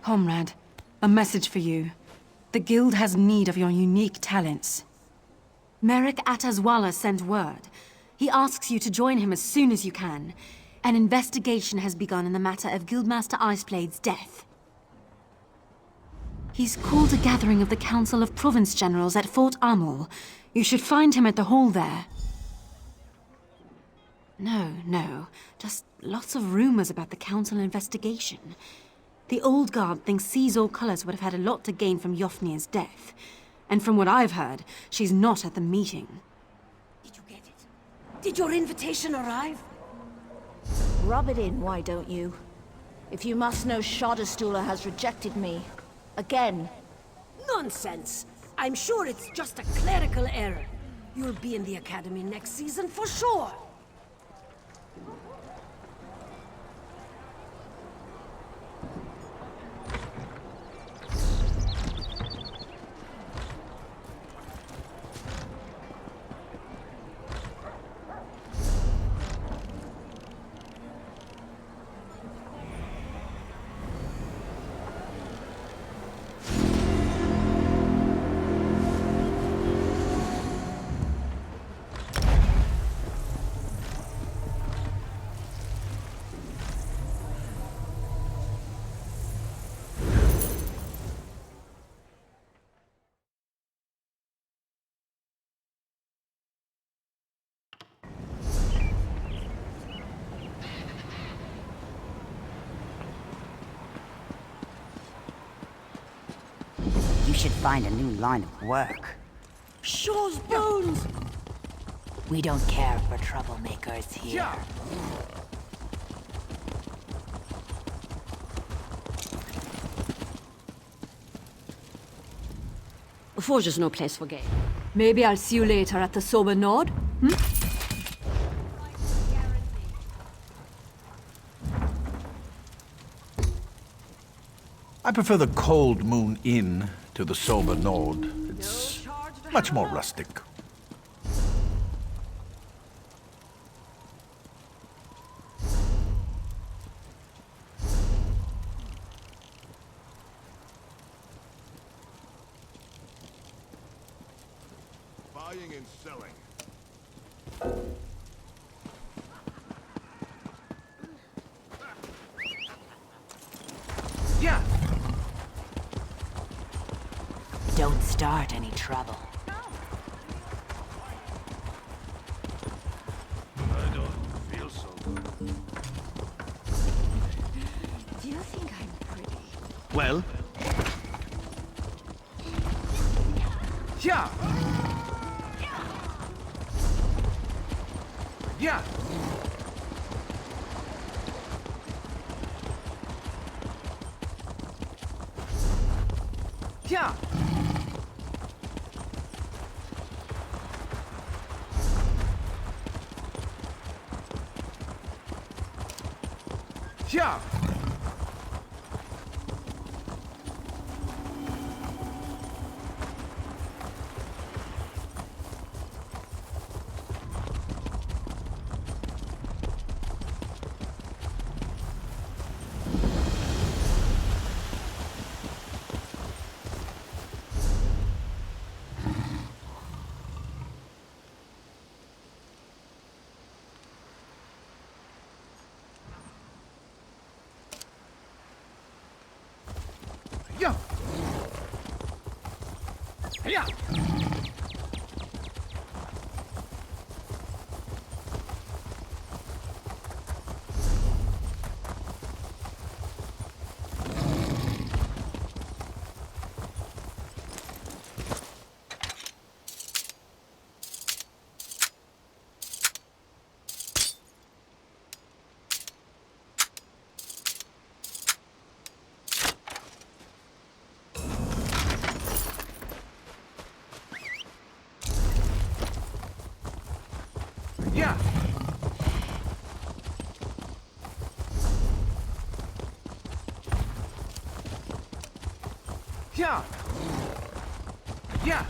Comrade, a message for you. The Guild has need of your unique talents. Merrick Atazwala sent word. He asks you to join him as soon as you can. An investigation has begun in the matter of Guildmaster Iceblade's death. He's called a gathering of the Council of Province Generals at Fort Amul. You should find him at the hall there. No. Just lots of rumors about the Council investigation. The Old Guard thinks Caesar Cullis would have had a lot to gain from Yofnir's death. And from what I've heard, she's not at the meeting. Did you get it? Did your invitation arrive? Rub it in, why don't you? If you must know, Shadowstula has rejected me. Again. Nonsense! I'm sure it's just a clerical error. You'll be in the Academy next season for sure! You should find a new line of work. Shaw's bones! We don't care for troublemakers here. Forge is no place for game. Maybe I'll see you later at the Sober Nord? I prefer the Cold Moon Inn to the Sober Nord. It's much more rustic. Buying and selling. Yeah. Don't start any trouble. I don't feel so good. Do you think I'm pretty? Well? Yeah. Yeah. Yeah. Yeah. Yeah. Yeah. Yeah. Yeah. Yeah.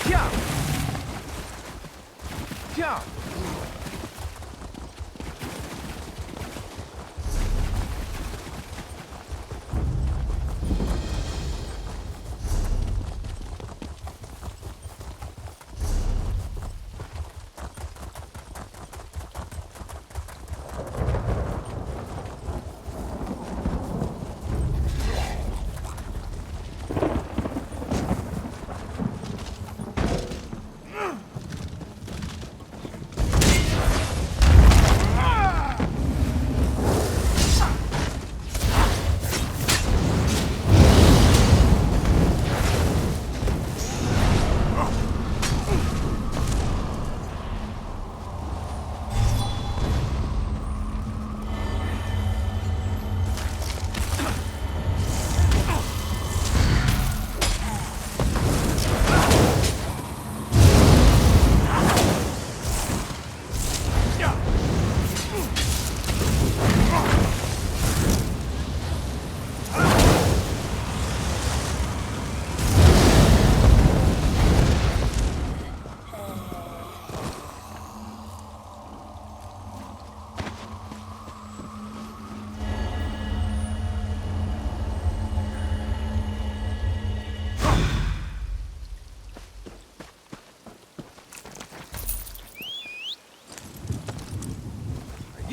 Yeah. Yeah.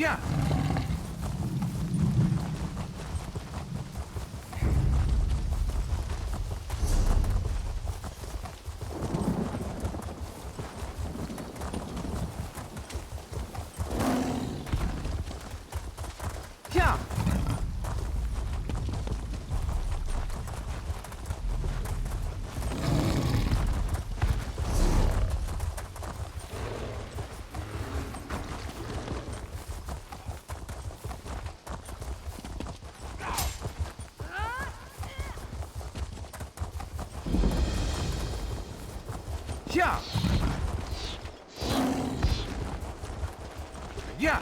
Yeah. Yeah. Yeah. Yeah.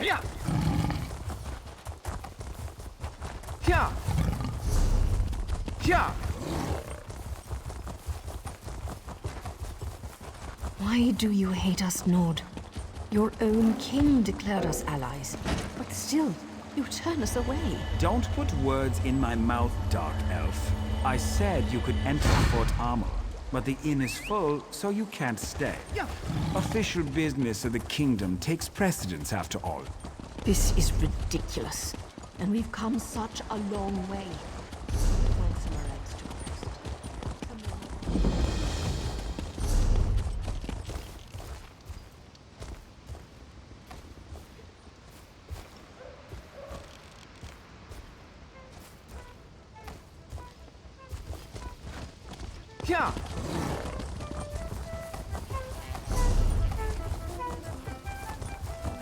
Yeah. Yeah. Yeah. Why do you hate us, Nord? Your own king declared us allies, but still, you turn us away. Don't put words in my mouth, Dark Elf. I said you could enter Fort Armor, but the inn is full, so you can't stay. Yeah. Official business of the kingdom takes precedence after all. This is ridiculous, and we've come such a long way. Find somewhere else to rest. Yeah.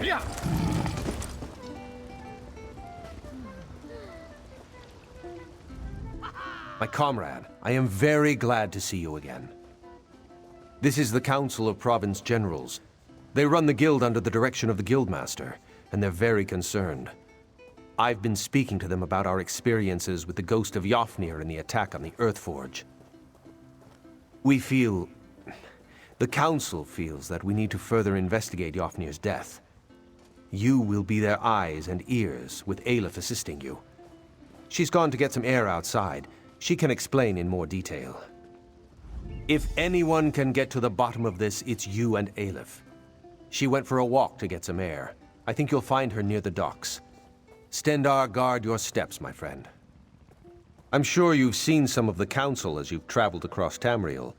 Yeah. My comrade, I am very glad to see you again. This is the Council of Province Generals. They run the guild under the direction of the Guildmaster, and they're very concerned. I've been speaking to them about our experiences with the ghost of Yofnir and the attack on the Earthforge. The Council feels that we need to further investigate Yofnir's death. You will be their eyes and ears, with Aelif assisting you. She's gone to get some air outside. She can explain in more detail. If anyone can get to the bottom of this, it's you and Aelif. She went for a walk to get some air. I think you'll find her near the docks. Stendarr, guard your steps, my friend. I'm sure you've seen some of the Council as you've traveled across Tamriel.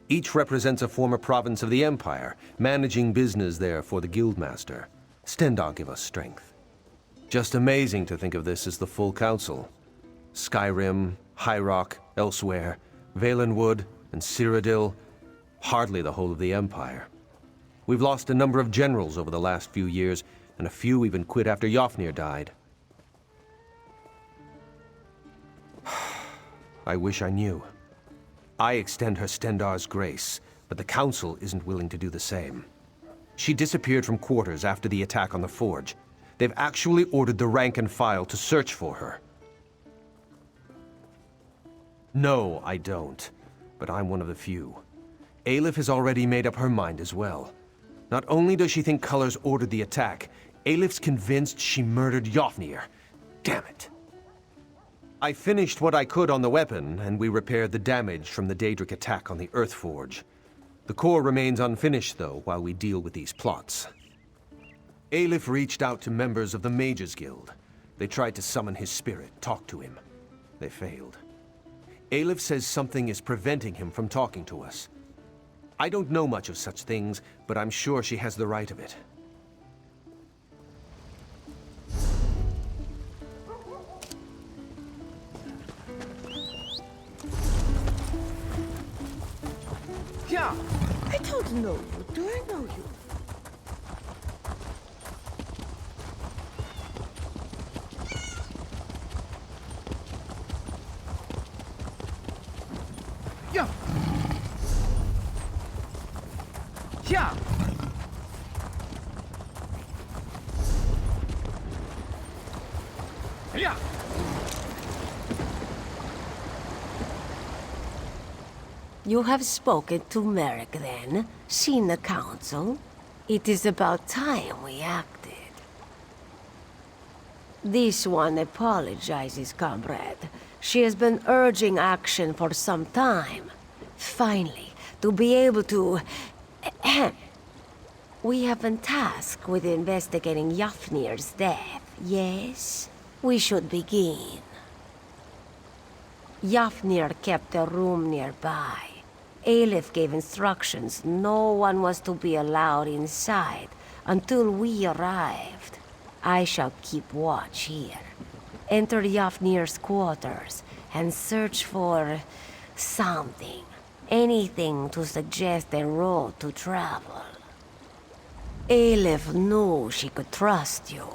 Each represents a former province of the Empire, managing business there for the Guildmaster. Stendarr give us strength. Just amazing to think of this as the full Council. Skyrim, High Rock, Elsewhere, Valenwood, and Cyrodiil. Hardly the whole of the Empire. We've lost a number of generals over the last few years, and a few even quit after Yofnir died. I wish I knew. I extend her Stendarr's grace, but the Council isn't willing to do the same. She disappeared from quarters after the attack on the Forge. They've actually ordered the rank and file to search for her. No, I don't. But I'm one of the few. Aelif has already made up her mind as well. Not only does she think Colors ordered the attack, Aelif's convinced she murdered Yofnir. Damn it. I finished what I could on the weapon, and we repaired the damage from the Daedric attack on the Earthforge. The core remains unfinished, though, while we deal with these plots. Aelif reached out to members of the Mages Guild. They tried to summon his spirit, talk to him. They failed. Aelif says something is preventing him from talking to us. I don't know much of such things, but I'm sure she has the right of it. Yeah. I don't know you. Do I know you? Yeah. Yeah. Yeah. You have spoken to Merrick, then? Seen the Council? It is about time we acted. This one apologizes, comrade. She has been urging action for some time. Finally, to be able to... We have been tasked with investigating Yafnir's death, yes? We should begin. Yafnir kept a room nearby. Aelif gave instructions no one was to be allowed inside until we arrived. I shall keep watch here. Enter Yafnir's quarters and search for... something. Anything to suggest a road to travel. Aelif knew she could trust you.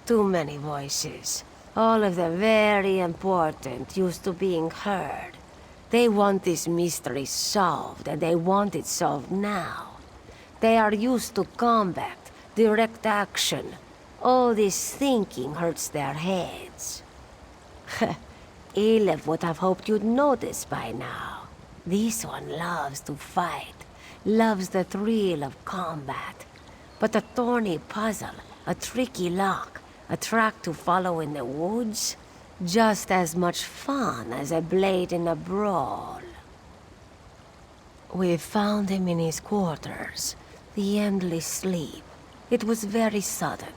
Too many voices. All of them very important, used to being heard. They want this mystery solved, and they want it solved now. They are used to combat, direct action. All this thinking hurts their heads. Aelif would have hoped you'd notice by now. This one loves to fight, loves the thrill of combat. But a thorny puzzle, a tricky lock, a track to follow in the woods, just as much fun as a blade in a brawl. We found him in his quarters, the endless sleep. It was very sudden,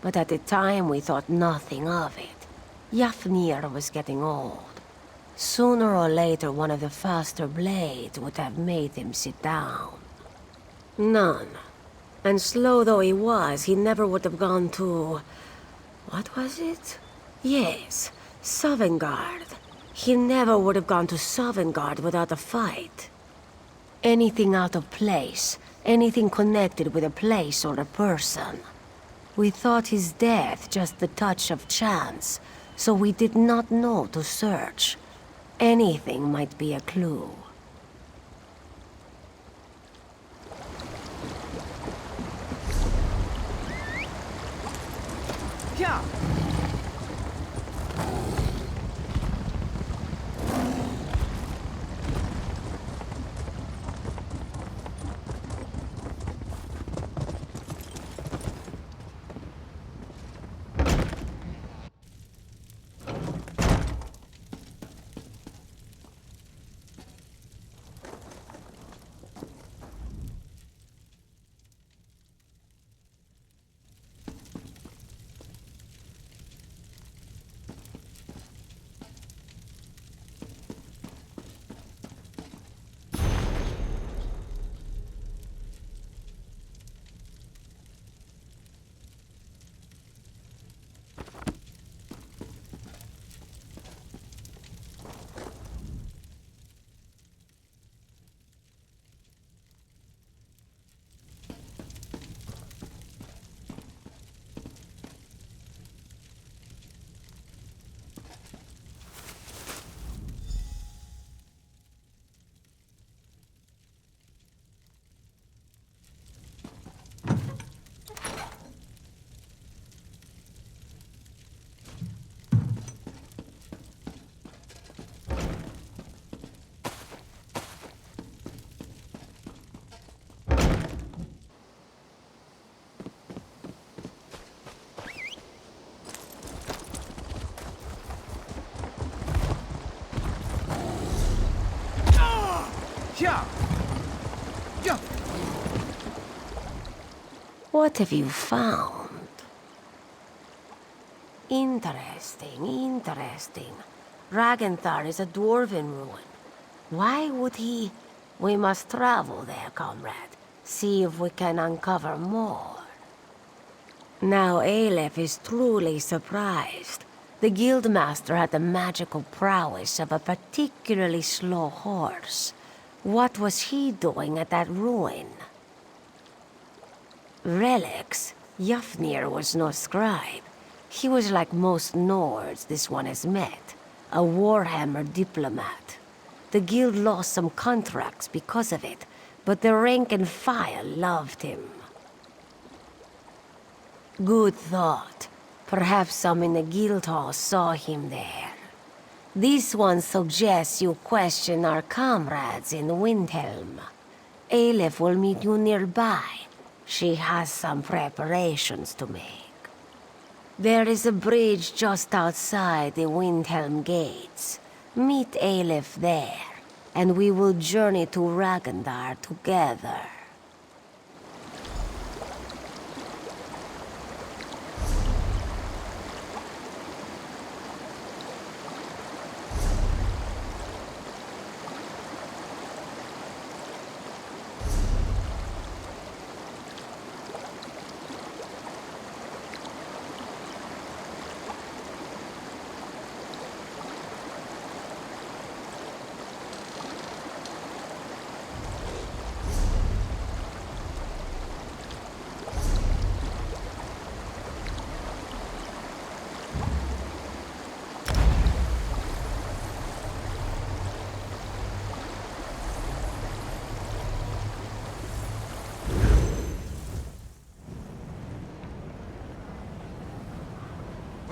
but at the time we thought nothing of it. Yafnir was getting old. Sooner or later, one of the faster blades would have made him sit down. None. And slow though he was, he never would have gone to... what was it? Yes, Sovngarde. He never would have gone to Sovngarde without a fight. Anything out of place, anything connected with a place or a person. We thought his death just the touch of chance, so we did not know to search. Anything might be a clue. Yeah. Yeah. Yeah. What have you found? Interesting, interesting. Ragnthar is a dwarven ruin. Why would he... We must travel there, comrade. See if we can uncover more. Now Aelif is truly surprised. The Guildmaster had the magical prowess of a particularly slow horse. What was he doing at that ruin? Relics? Yafnir was no scribe. He was like most Nords this one has met. A Warhammer diplomat. The guild lost some contracts because of it, but the rank and file loved him. Good thought. Perhaps some in the guild hall saw him there. This one suggests you question our comrades in Windhelm. Aelif will meet you nearby. She has some preparations to make. There is a bridge just outside the Windhelm gates. Meet Aleph there, and we will journey to Ragandar together.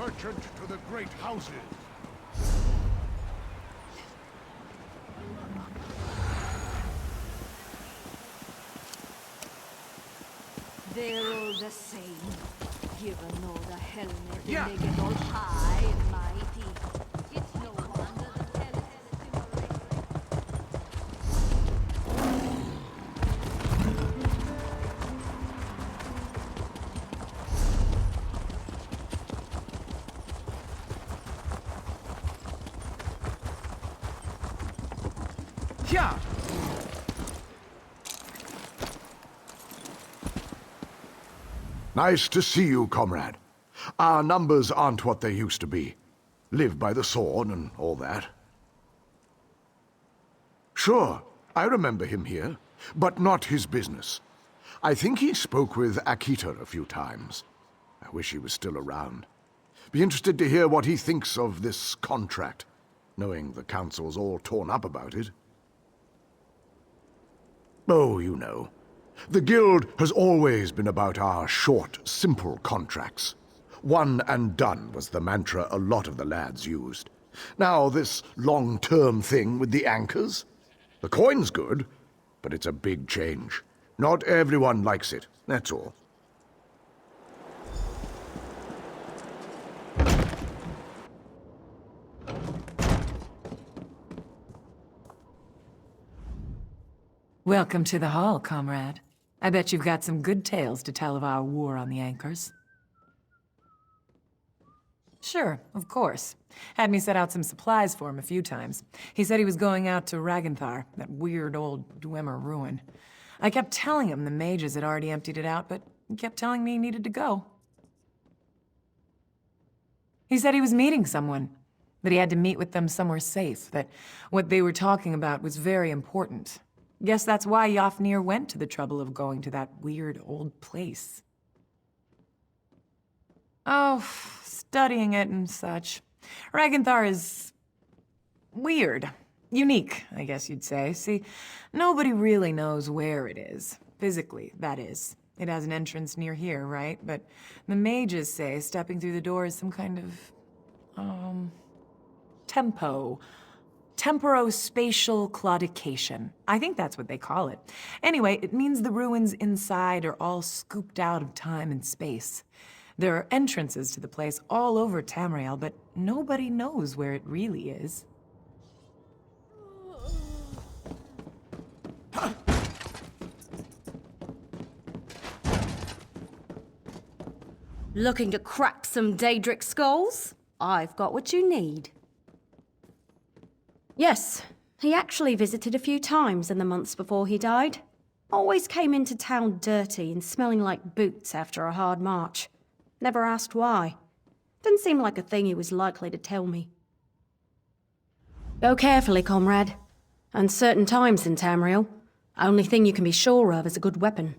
Merchant to the great houses. They're all the same. Given all the helmet, they get all high and mighty. It's no wonder the hell Yeah. Nice to see you, comrade. Our numbers aren't what they used to be. Live by the sword and all that. Sure, I remember him here, but not his business. I think he spoke with Akita a few times. I wish he was still around. Be interested to hear what he thinks of this contract, knowing the council's all torn up about it. Oh, you know. The Guild has always been about our short, simple contracts. One and done was the mantra a lot of the lads used. Now this long-term thing with the anchors? The coin's good, but it's a big change. Not everyone likes it, that's all. Welcome to the hall, comrade. I bet you've got some good tales to tell of our war on the anchors. Sure, of course. Had me set out some supplies for him a few times. He said he was going out to Ragandar, that weird old Dwemer ruin. I kept telling him the mages had already emptied it out, but he kept telling me he needed to go. He said he was meeting someone, but he had to meet with them somewhere safe, that what they were talking about was very important. Guess that's why Yafnir went to the trouble of going to that weird old place. Oh, studying it and such. Ragandar is weird. Unique, I guess you'd say. See, nobody really knows where it is. Physically, that is. It has an entrance near here, right? But the mages say stepping through the door is some kind of, temporospatial claudication. I think that's what they call it. Anyway, it means the ruins inside are all scooped out of time and space. There are entrances to the place all over Tamriel, but nobody knows where it really is. Looking to crack some Daedric skulls? I've got what you need. Yes, he actually visited a few times in the months before he died. Always came into town dirty and smelling like boots after a hard march. Never asked why. Didn't seem like a thing he was likely to tell me. Go carefully, comrade. Uncertain times in Tamriel. Only thing you can be sure of is a good weapon.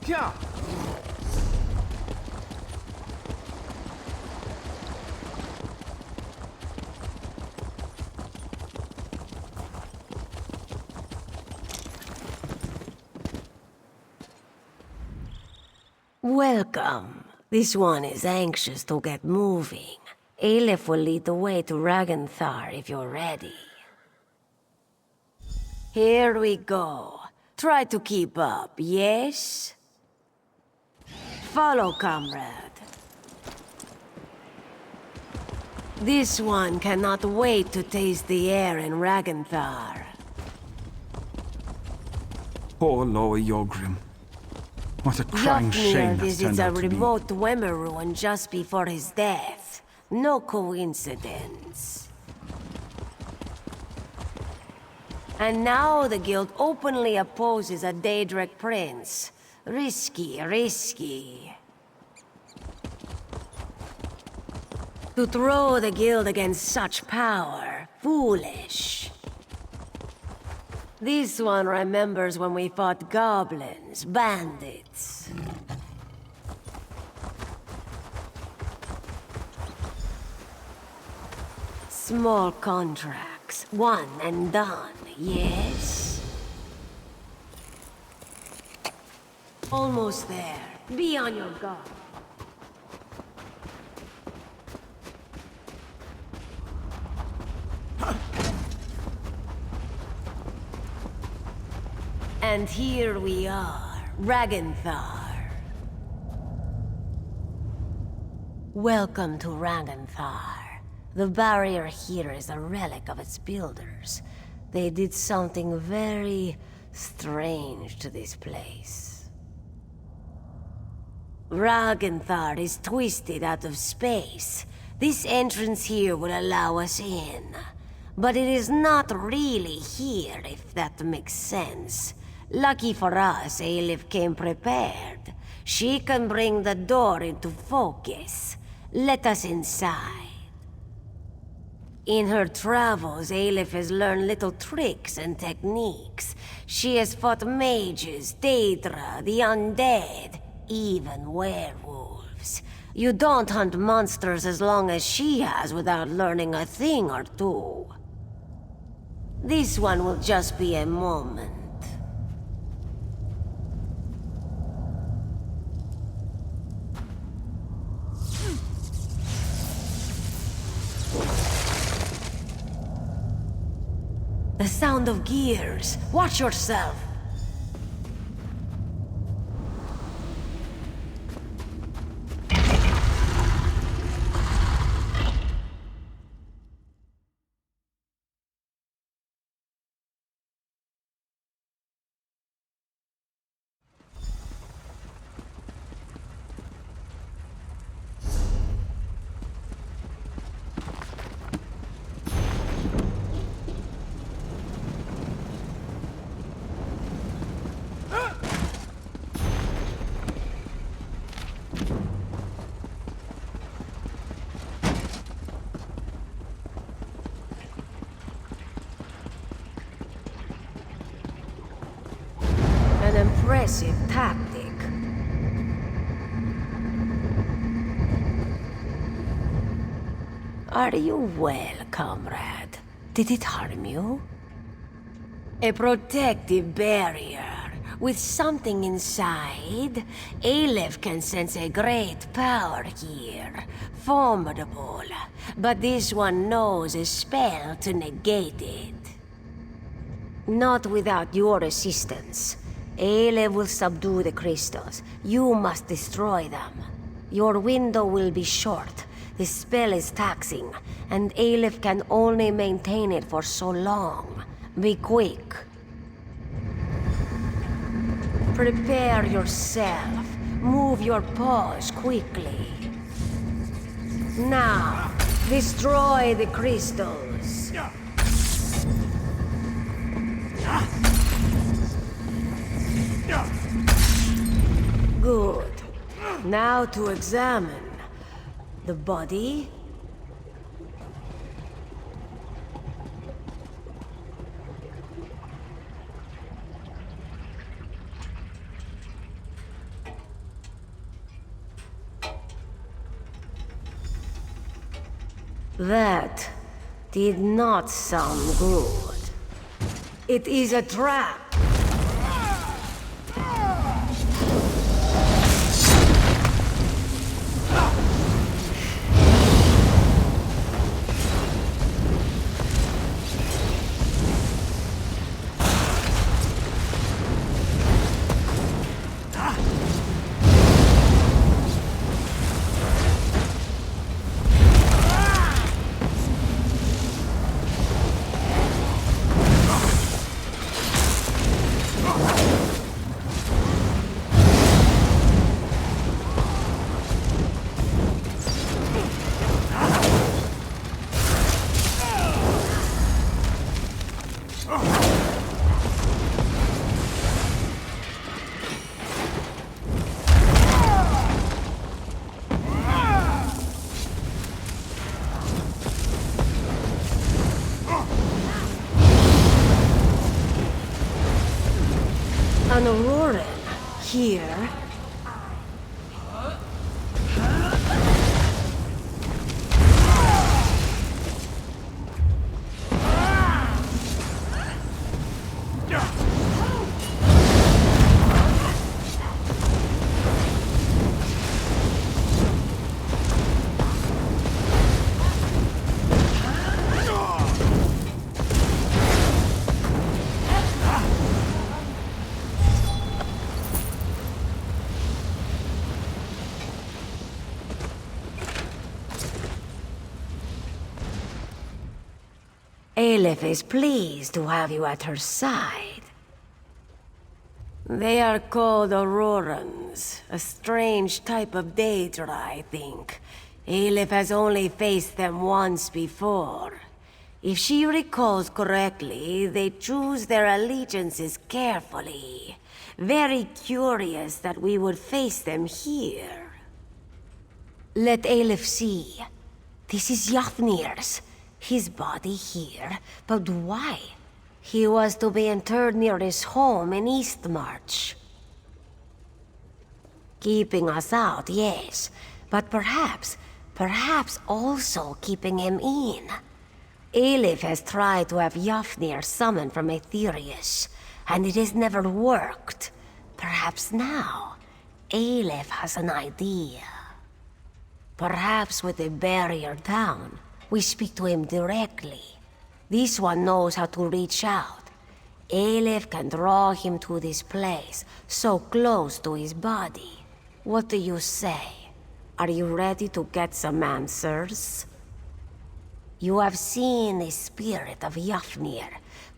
Yeah. Welcome. This one is anxious to get moving. Aleph will lead the way to Ragnthar if you're ready. Here we go. Try to keep up, yes? Follow, comrade. This one cannot wait to taste the air in Ragnthar. Poor Loa Yogrim. What a crying shame Jafnir that's visits turned a out to be. remote Dwemer ruin just before his death. No coincidence. And now the guild openly opposes a Daedric prince. Risky, risky. To throw the guild against such power, foolish. This one remembers when we fought goblins, bandits. Small contracts, one and done, yes? Almost there. Be on your guard. And here we are, Ragnthar. Welcome to Ragnthar. The barrier here is a relic of its builders. They did something very strange to this place. Ragnthar is twisted out of space. This entrance here will allow us in. But it is not really here, if that makes sense. Lucky for us, Aleph came prepared. She can bring the door into focus. Let us inside. In her travels, Aleph has learned little tricks and techniques. She has fought mages, Daedra, the undead, even werewolves. You don't hunt monsters as long as she has without learning a thing or two. This one will just be a moment. The sound of gears. Watch yourself. An impressive tactic. Are you well, comrade? Did it harm you? A protective barrier. With something inside, Aleph can sense a great power here. Formidable. But this one knows a spell to negate it. Not without your assistance. Aleph will subdue the crystals. You must destroy them. Your window will be short. The spell is taxing, and Aleph can only maintain it for so long. Be quick. Prepare yourself. Move your paws quickly. Now, destroy the crystals. Good. Now to examine the body. That did not sound good. It is a trap. An Auroran here? Aleph is pleased to have you at her side. They are called Aurorans, a strange type of Daedra, I think. Aleph has only faced them once before. If she recalls correctly, they choose their allegiances carefully. Very curious that we would face them here. Let Aleph see. This is Yafnir's. His body here, but why? He was to be interred near his home in Eastmarch. Keeping us out, yes, but perhaps also keeping him in. Aleph has tried to have Yafnir summoned from Aetherius, and it has never worked. Perhaps now, Aleph has an idea. Perhaps with the barrier down, we speak to him directly. This one knows how to reach out. Aleph can draw him to this place, so close to his body. What do you say? Are you ready to get some answers? You have seen the spirit of Yafnir,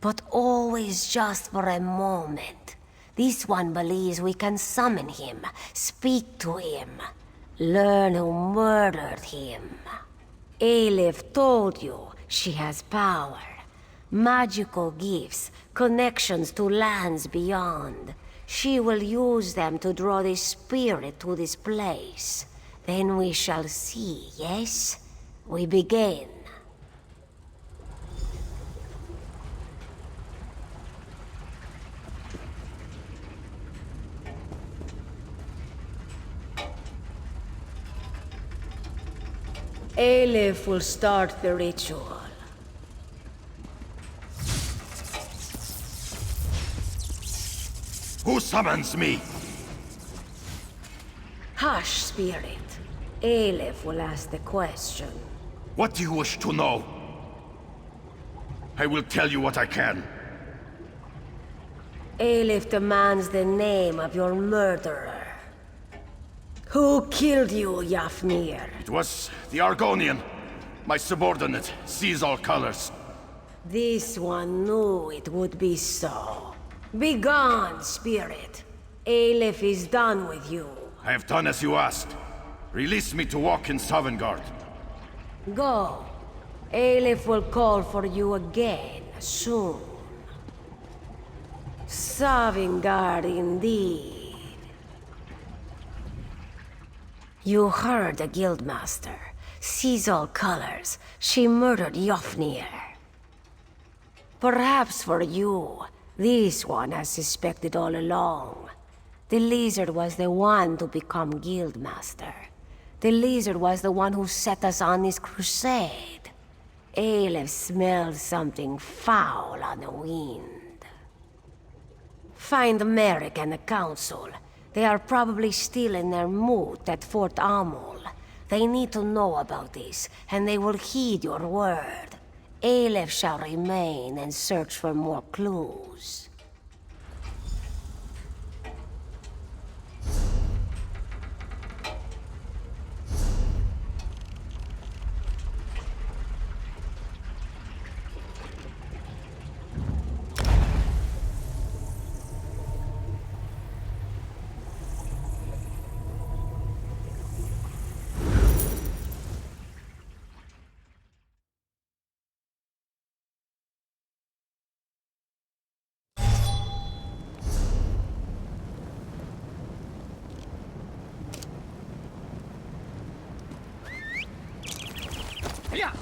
but always just for a moment. This one believes we can summon him, speak to him, learn who murdered him. Aleph told you she has power, magical gifts, connections to lands beyond. She will use them to draw the spirit to this place. Then we shall see, yes? We begin. Aleph will start the ritual. Who summons me? Hush, spirit. Aleph will ask the question. What do you wish to know? I will tell you what I can. Aleph demands the name of your murderer. Who killed you, Yafnir? It was the Argonian. My subordinate sees all colors. This one knew it would be so. Begone, spirit. Aleph is done with you. I have done as you asked. Release me to walk in Sovngarde. Go. Aleph will call for you again, soon. Sovngarde indeed. You heard the Guildmaster. Sees all colors. She murdered Yafnir. Perhaps for you, this one has suspected all along. The lizard was the one to become Guildmaster. The lizard was the one who set us on this crusade. Aleph smelled something foul on the wind. Find Merrick and the Council. They are probably still in their moot at Fort Amul. They need to know about this, and they will heed your word. Aleph shall remain and search for more clues. Yeah.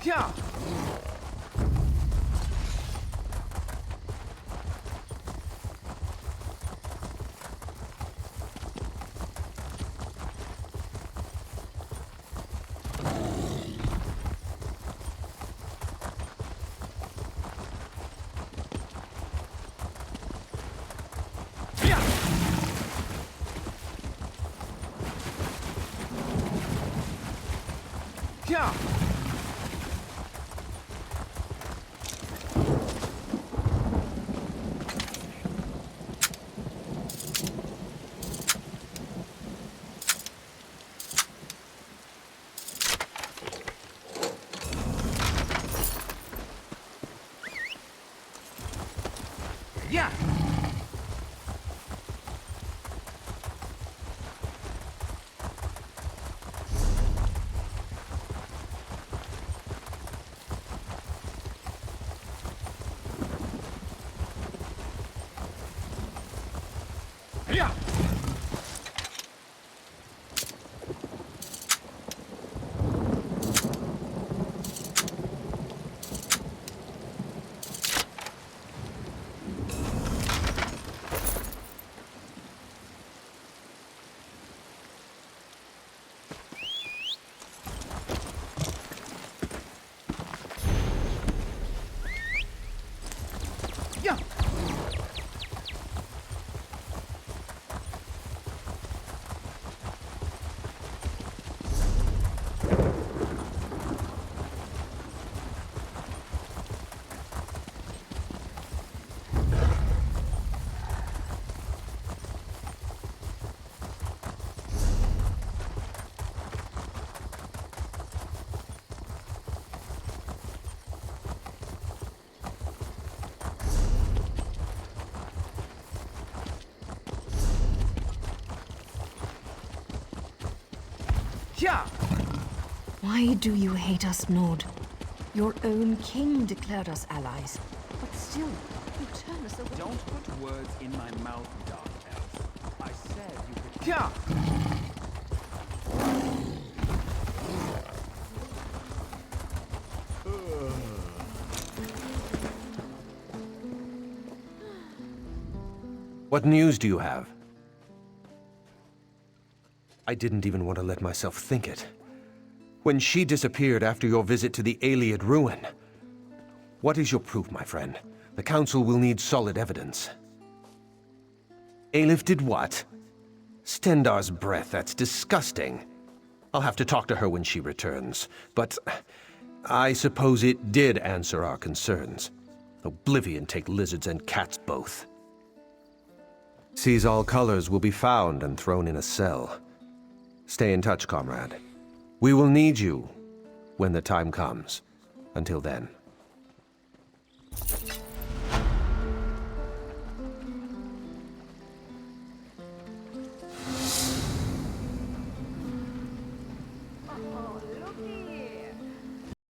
Yeah. Yeah. Yeah. Yeah. Yeah. Why do you hate us, Nord? Your own king declared us allies. But still, you turn us away. Don't put words in my mouth, Dark Elf. I said you could... Yeah. What news do you have? I didn't even want to let myself think it. When she disappeared after your visit to the Ayleid ruin. What is your proof, my friend? The Council will need solid evidence. Aleph did what? Stendarr's breath, that's disgusting. I'll have to talk to her when she returns, but I suppose it did answer our concerns. Oblivion take lizards and cats both. Seize all colors will be found and thrown in a cell. Stay in touch, comrade. We will need you when the time comes. Until then.